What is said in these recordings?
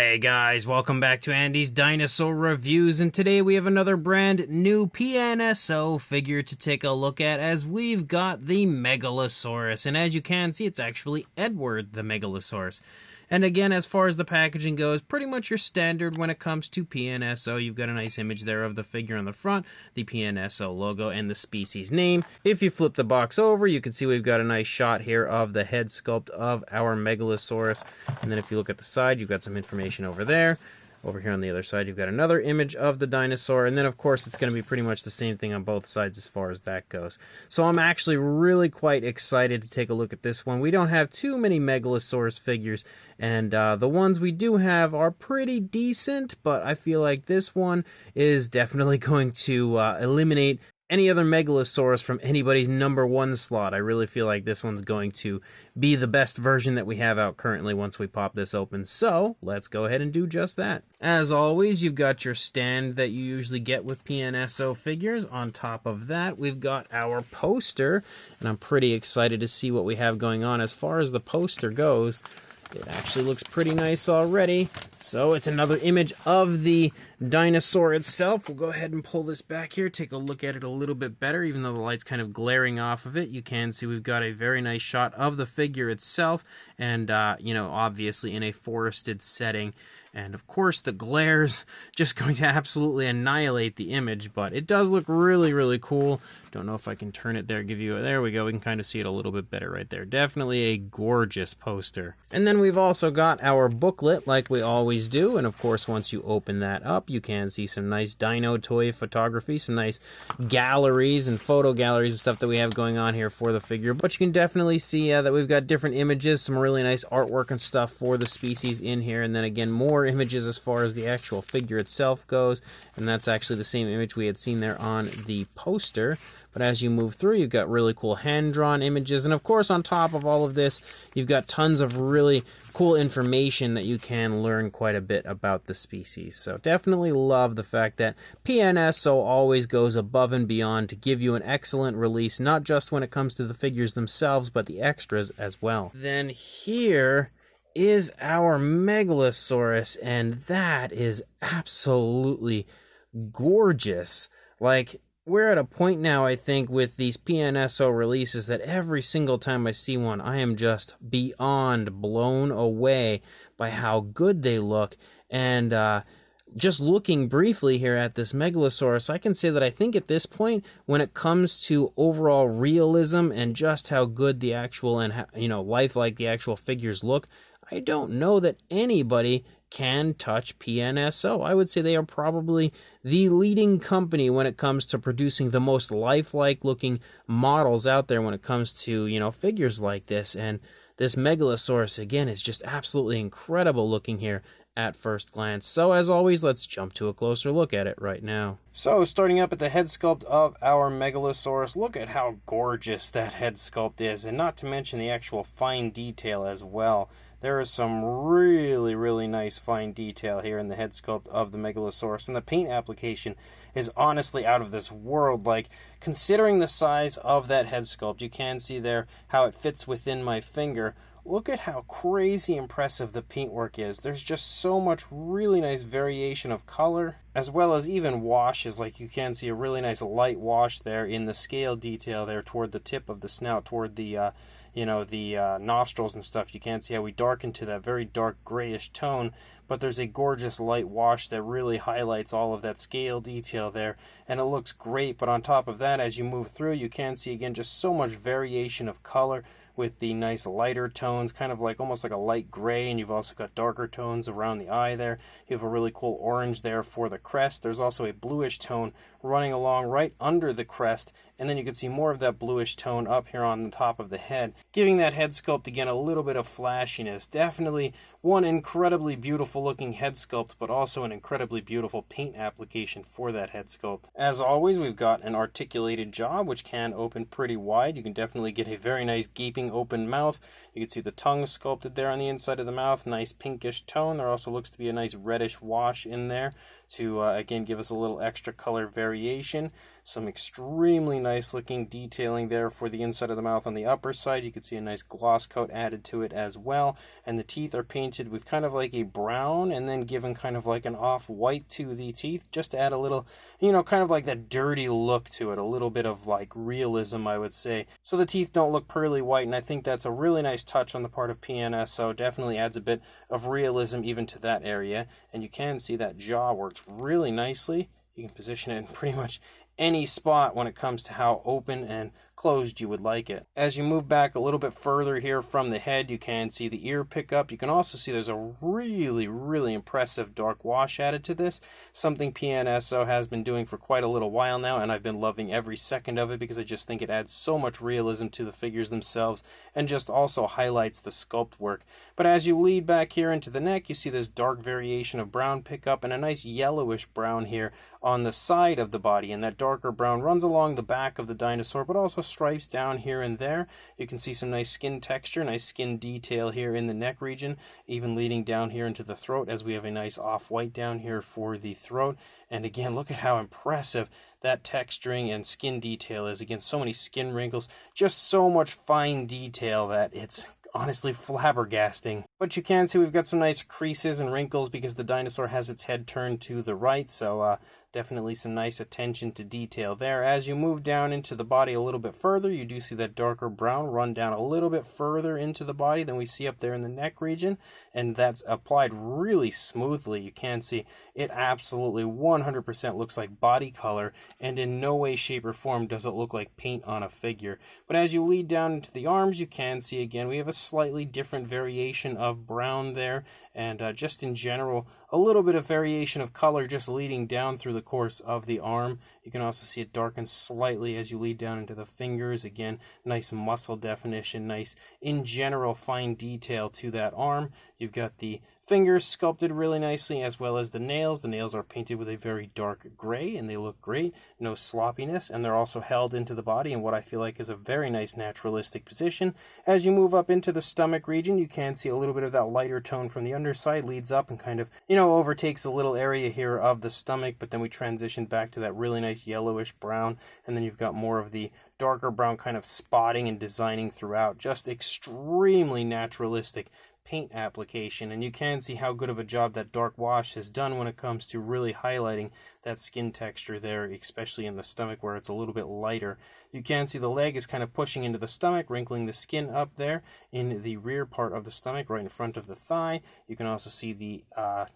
Hey guys, welcome back to Andy's Dinosaur Reviews, and today we have another brand new PNSO figure to take a look at, as we've got the Megalosaurus, and as you can see, it's actually Edward the Megalosaurus. And again, as far as the packaging goes, pretty much your standard when it comes to PNSO. You've got a nice image there of the figure on the front, the PNSO logo, and the species name. If you flip the box over, you can see we've got a nice shot here of the head sculpt of our Megalosaurus. And then if you look at the side, you've got some information over there. Over here on the other side, you've got another image of the dinosaur, and then of course it's going to be pretty much the same thing on both sides as far as that goes. So I'm actually really quite excited to take a look at this one. We don't have too many Megalosaurus figures, and the ones we do have are pretty decent, but I feel like this one is definitely going to eliminate any other Megalosaurus from anybody's #1 slot. I really feel like this one's going to be the best version that we have out currently once we pop this open. So let's go ahead and do just that. As always, you've got your stand that you usually get with PNSO figures. On top of that, we've got our poster, and I'm pretty excited to see what we have going on. As far as the poster goes, it actually looks pretty nice already. So it's another image of the dinosaur itself. We'll go ahead and pull this back here, take a look at it a little bit better. Even though the light's kind of glaring off of it, you can see we've got a very nice shot of the figure itself, and you know, obviously in a forested setting. And of course the glare's just going to absolutely annihilate the image, but it does look really, really cool. Don't know if I can turn it there, there we go, we can kind of see it a little bit better right there. Definitely a gorgeous poster. And then we've also got our booklet like we always do, and of course once you open that up, you can see some nice dino toy photography, some nice galleries and photo galleries and stuff that we have going on here for the figure. But you can definitely see that we've got different images, some really nice artwork and stuff for the species in here, and then again more images as far as the actual figure itself goes, and that's actually the same image we had seen there on the poster. But as you move through, you've got really cool hand-drawn images, and of course on top of all of this, you've got tons of really cool information that you can learn quite a bit about the species. So definitely love the fact that PNSO always goes above and beyond to give you an excellent release, not just when it comes to the figures themselves, but the extras as well. Then here is our Megalosaurus, and that is absolutely gorgeous. Like, we're at a point now, I think, with these PNSO releases that every single time I see one, I am just beyond blown away by how good they look. And just looking briefly here at this Megalosaurus, I can say that I think at this point, when it comes to overall realism and just how good the actual and, you know, lifelike the actual figures look, I don't know that anybody can touch PNSO. I would say they are probably the leading company when it comes to producing the most lifelike looking models out there when it comes to, you know, figures like this. And this Megalosaurus, again, is just absolutely incredible looking here at first glance. So as always, let's jump to a closer look at it right now. So starting up at the head sculpt of our Megalosaurus, look at how gorgeous that head sculpt is, and not to mention the actual fine detail as well. There is some really, really nice fine detail here in the head sculpt of the Megalosaurus, and the paint application is honestly out of this world. Like, considering the size of that head sculpt, you can see there how it fits within my finger. Look at how crazy impressive the paintwork is. There's just so much really nice variation of color, as well as even washes. Like, you can see a really nice light wash there in the scale detail there toward the tip of the snout, toward the nostrils and stuff. You can see how we darken to that very dark grayish tone, but there's a gorgeous light wash that really highlights all of that scale detail there, and it looks great. But on top of that, as you move through, you can see again just so much variation of color, with the nice lighter tones, kind of like almost like a light gray, and you've also got darker tones around the eye there. You have a really cool orange there for the crest. There's also a bluish tone running along right under the crest, and then you can see more of that bluish tone up here on the top of the head, giving that head sculpt again a little bit of flashiness. Definitely one incredibly beautiful looking head sculpt, but also an incredibly beautiful paint application for that head sculpt. As always, we've got an articulated jaw, which can open pretty wide. You can definitely get a very nice gaping open mouth. You can see the tongue sculpted there on the inside of the mouth, nice pinkish tone. There also looks to be a nice reddish wash in there to again give us a little extra color variation. Some extremely nice looking detailing there for the inside of the mouth on the upper side. You can see a nice gloss coat added to it as well. And the teeth are painted with kind of like a brown and then given kind of like an off-white to the teeth, just to add a little, kind of like that dirty look to it, a little bit of like realism, I would say. So the teeth don't look pearly white, and I think that's a really nice touch on the part of PNSO. Definitely adds a bit of realism even to that area. And you can see that jaw works really nicely. You can position it in pretty much any spot when it comes to how open and closed you would like it. As you move back a little bit further here from the head, you can see the ear pickup. You can also see there's a really impressive dark wash added to this, something PNSO has been doing for quite a little while now, and I've been loving every second of it because I just think it adds so much realism to the figures themselves and just also highlights the sculpt work. But as you lead back here into the neck, you see this dark variation of brown pickup and a nice yellowish brown here on the side of the body, and that darker brown runs along the back of the dinosaur but also stripes down here and there. You can see some nice skin texture, nice skin detail here in the neck region, even leading down here into the throat, as we have a nice off-white down here for the throat. And again, look at how impressive that texturing and skin detail is. Again, so many skin wrinkles, just so much fine detail that it's honestly flabbergasting. But you can see we've got some nice creases and wrinkles because the dinosaur has its head turned to the right, so definitely some nice attention to detail there. As you move down into the body a little bit further, you do see that darker brown run down a little bit further into the body than we see up there in the neck region, and that's applied really smoothly. You can see it absolutely 100% looks like body color, and in no way, shape, or form does it look like paint on a figure. But as you lead down into the arms, you can see again we have a slightly different variation of brown there, and just in general a little bit of variation of color just leading down through the course of the arm. You can also see it darken slightly as you lead down into the fingers. Again, nice muscle definition, nice in general fine detail to that arm. You've got the fingers sculpted really nicely, as well as the nails. The nails are painted with a very dark gray and they look great, no sloppiness, and they're also held into the body in what I feel like is a very nice naturalistic position. As you move up into the stomach region, you can see a little bit of that lighter tone from the underside leads up and kind of overtakes a little area here of the stomach, but then we transition back to that really nice yellowish brown, and then you've got more of the darker brown kind of spotting and designing throughout. Just extremely naturalistic paint application, and you can see how good of a job that dark wash has done when it comes to really highlighting that skin texture there, especially in the stomach where it's a little bit lighter. You can see the leg is kind of pushing into the stomach, wrinkling the skin up there in the rear part of the stomach, right in front of the thigh. You can also see the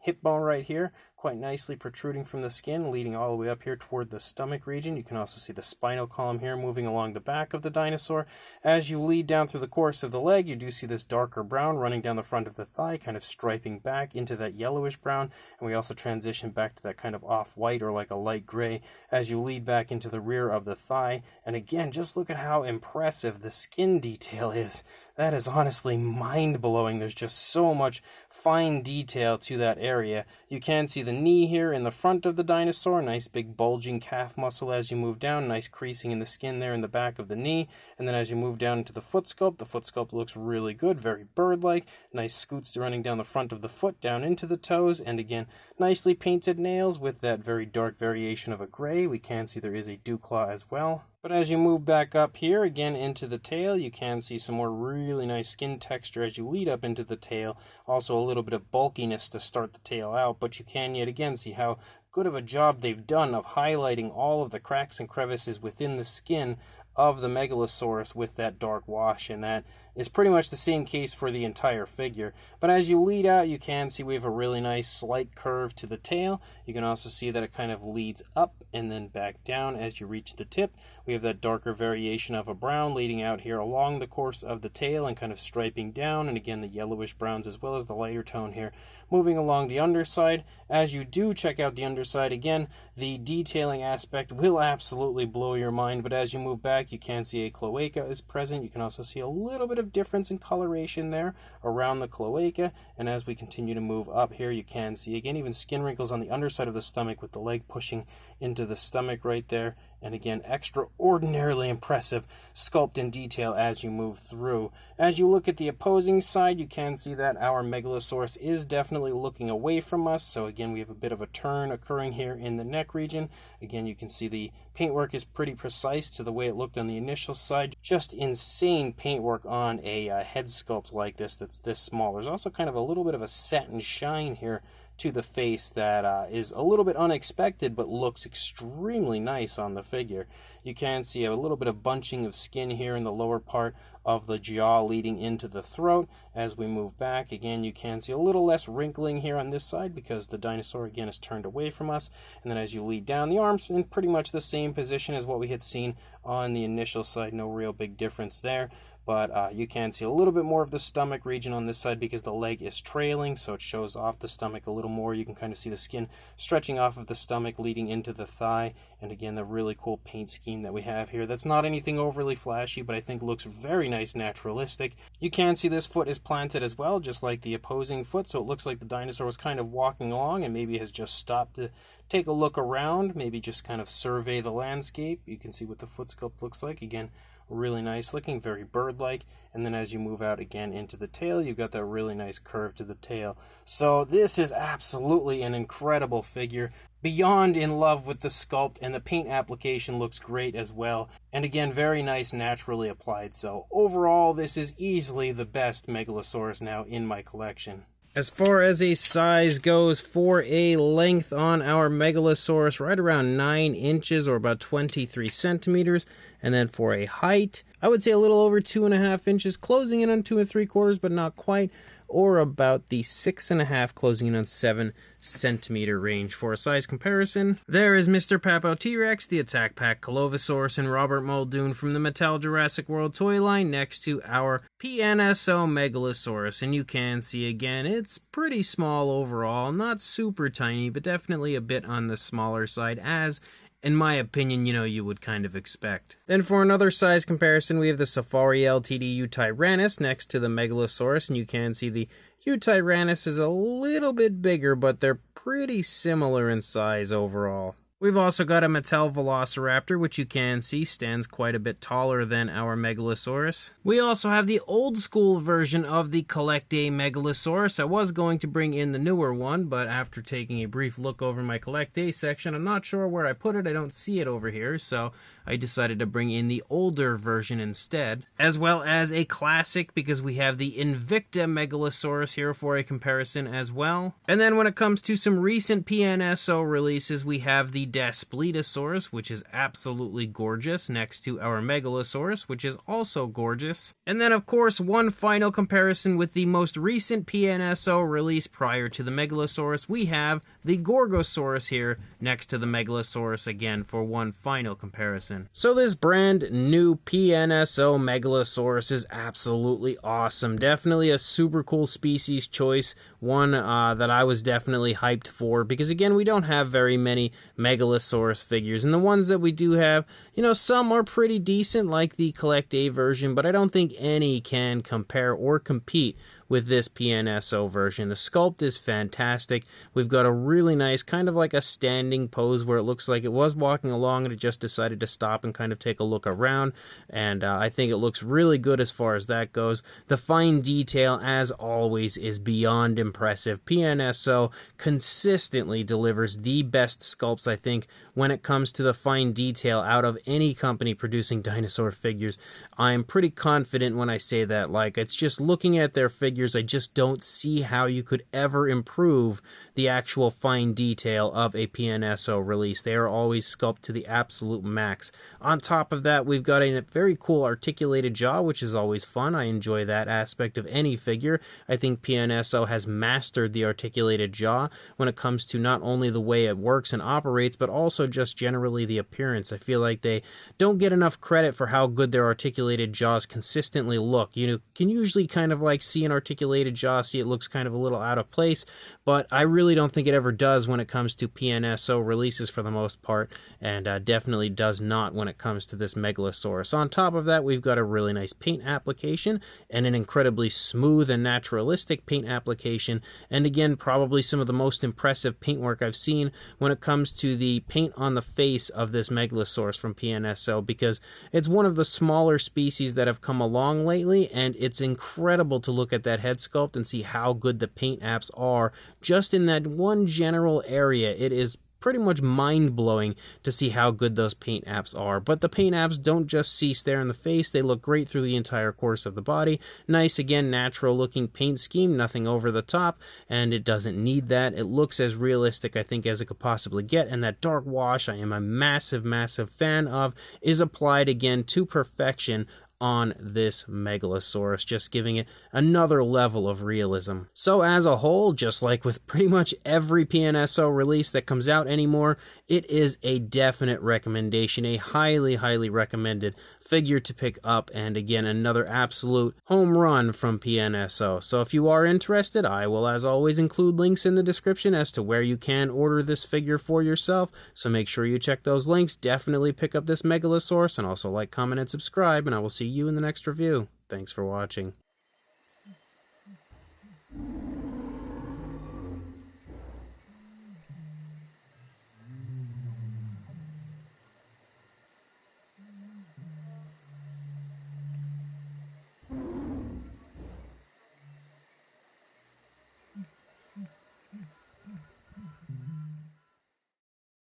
hip bone right here, quite nicely protruding from the skin, leading all the way up here toward the stomach region. You can also see the spinal column here moving along the back of the dinosaur. As you lead down through the course of the leg, you do see this darker brown running down the front of the thigh, kind of striping back into that yellowish brown, and we also transition back to that kind of off-white or like a light gray as you lead back into the rear of the thigh. And again, just look at how impressive the skin detail is. That is honestly mind-blowing. There's just so much fine detail to that area. You can see the knee here in the front of the dinosaur, nice big bulging calf muscle as you move down, nice creasing in the skin there in the back of the knee. And then as you move down into the foot sculpt looks really good, very bird-like, nice scoots running down the front of the foot down into the toes, and again, nicely painted nails with that very dark variation of a gray. We can see there is a dew claw as well. But as you move back up here again into the tail, you can see some more really nice skin texture as you lead up into the tail. Also a little bit of bulkiness to start the tail out, but you can yet again see how good of a job they've done of highlighting all of the cracks and crevices within the skin of the Megalosaurus with that dark wash, and that is pretty much the same case for the entire figure. But as you lead out, you can see we have a really nice slight curve to the tail. You can also see that it kind of leads up and then back down as you reach the tip. We have that darker variation of a brown leading out here along the course of the tail and kind of striping down, and again the yellowish browns as well as the lighter tone here moving along the underside. As you do check out the underside, again, the detailing aspect will absolutely blow your mind, but as you move back, you can see a cloaca is present. You can also see a little bit of difference in coloration there around the cloaca, and as we continue to move up here, you can see again even skin wrinkles on the underside of the stomach with the leg pushing into the stomach right there, And again, extraordinarily impressive sculpt and detail as you move through. As you look at the opposing side, you can see that our Megalosaurus is definitely looking away from us. So again, we have a bit of a turn occurring here in the neck region. Again, you can see the paintwork is pretty precise to the way it looked on the initial side. Just insane paintwork on a head sculpt like this that's this small. There's also kind of a little bit of a satin shine here to the face that is a little bit unexpected but looks extremely nice on the figure. You can see a little bit of bunching of skin here in the lower part of the jaw leading into the throat. As we move back, again, you can see a little less wrinkling here on this side because the dinosaur again is turned away from us. And then as you lead down, the arms in pretty much the same position as what we had seen on the initial side. No real big difference there. But you can see a little bit more of the stomach region on this side because the leg is trailing, so it shows off the stomach a little more. You can kind of see the skin stretching off of the stomach leading into the thigh. And again, the really cool paint scheme that we have here. That's not anything overly flashy, but I think looks very nice naturalistic. You can see this foot is planted as well, just like the opposing foot, so it looks like the dinosaur was kind of walking along and maybe has just stopped to take a look around, maybe just kind of survey the landscape. You can see what the foot sculpt looks like. Again, really nice looking, very bird-like. And then as you move out again into the tail, you've got that really nice curve to the tail. So this is absolutely an incredible figure. Beyond in love with the sculpt, and the paint application looks great as well. And again, very nice naturally applied. So overall, this is easily the best Megalosaurus now in my collection. As far as a size goes, for a length on our Megalosaurus, right around 9 inches or about 23 centimeters. And then for a height, I would say a little over 2.5 inches, closing in on 2 3/4, but not quite, or about the 6.5, closing in on 7 centimeter range. For a size comparison, there is Mr. Papo T-Rex, the Attack Pack Colovosaurus, and Robert Muldoon from the Mattel Jurassic World toy line next to our PNSO Megalosaurus. And you can see again, it's pretty small overall, not super tiny, but definitely a bit on the smaller side, as in my opinion, you would kind of expect. Then for another size comparison, we have the Safari Ltd Utyrannus next to the Megalosaurus, and you can see the Utyrannus is a little bit bigger, but they're pretty similar in size overall. We've also got a Mattel Velociraptor, which you can see stands quite a bit taller than our Megalosaurus. We also have the old school version of the Collect A Megalosaurus. I was going to bring in the newer one, but after taking a brief look over my Collect A section, I'm not sure where I put it. I don't see it over here, so I decided to bring in the older version instead, as well as a classic because we have the Invicta Megalosaurus here for a comparison as well. And then when it comes to some recent PNSO releases, we have the Daspletosaurus, which is absolutely gorgeous, next to our Megalosaurus, which is also gorgeous. And then, of course, one final comparison with the most recent PNSO release prior to the Megalosaurus. We have the Gorgosaurus here next to the Megalosaurus again for one final comparison. So this brand new PNSO Megalosaurus is absolutely awesome. Definitely a super cool species choice. One that I was definitely hyped for because, again, we don't have very many Megalosaurus figures. And the ones that we do have, some are pretty decent, like the Collect A version, but I don't think any can compare or compete with this PNSO version. The sculpt is fantastic. We've got a really nice, kind of like a standing pose where it looks like it was walking along and it just decided to stop and kind of take a look around. And I think it looks really good as far as that goes. The fine detail, as always, is beyond impressive. PNSO consistently delivers the best sculpts, I think, when it comes to the fine detail out of any company producing dinosaur figures. I'm pretty confident when I say that. Like, it's just looking at their figures, I just don't see how you could ever improve the actual fine detail of a PNSO release. They are always sculpted to the absolute max. On top of that, we've got a very cool articulated jaw, which is always fun. I enjoy that aspect of any figure. I think PNSO has mastered the articulated jaw when it comes to not only the way it works and operates, but also just generally the appearance. I feel like they don't get enough credit for how good their articulated jaws consistently look. You can usually kind of like see an articulated articulated jaw. See, it looks kind of a little out of place, but I really don't think it ever does when it comes to PNSO releases for the most part, and definitely does not when it comes to this Megalosaurus. On top of that, we've got a really nice paint application and an incredibly smooth and naturalistic paint application, and again, probably some of the most impressive paintwork I've seen when it comes to the paint on the face of this Megalosaurus from PNSO, because it's one of the smaller species that have come along lately, and it's incredible to look at that head sculpt and see how good the paint apps are just in that one general area. It is pretty much mind-blowing to see how good those paint apps are. But the paint apps don't just cease there in the face, they look great through the entire course of the body. Nice, again, natural looking paint scheme, nothing over the top, and it doesn't need that. It looks as realistic, I think, as it could possibly get, and that dark wash I am a massive fan of, is applied again to perfection on this Megalosaurus, just giving it another level of realism. So as a whole, just like with pretty much every PNSO release that comes out anymore, it is a definite recommendation, a highly recommended figure to pick up, and again, another absolute home run from PNSO. So if you are interested, I will, as always, include links in the description as to where you can order this figure for yourself, so make sure you check those links. Definitely pick up this Megalosaurus, and also like, comment, and subscribe, and I will see you in the next review. Thanks for watching.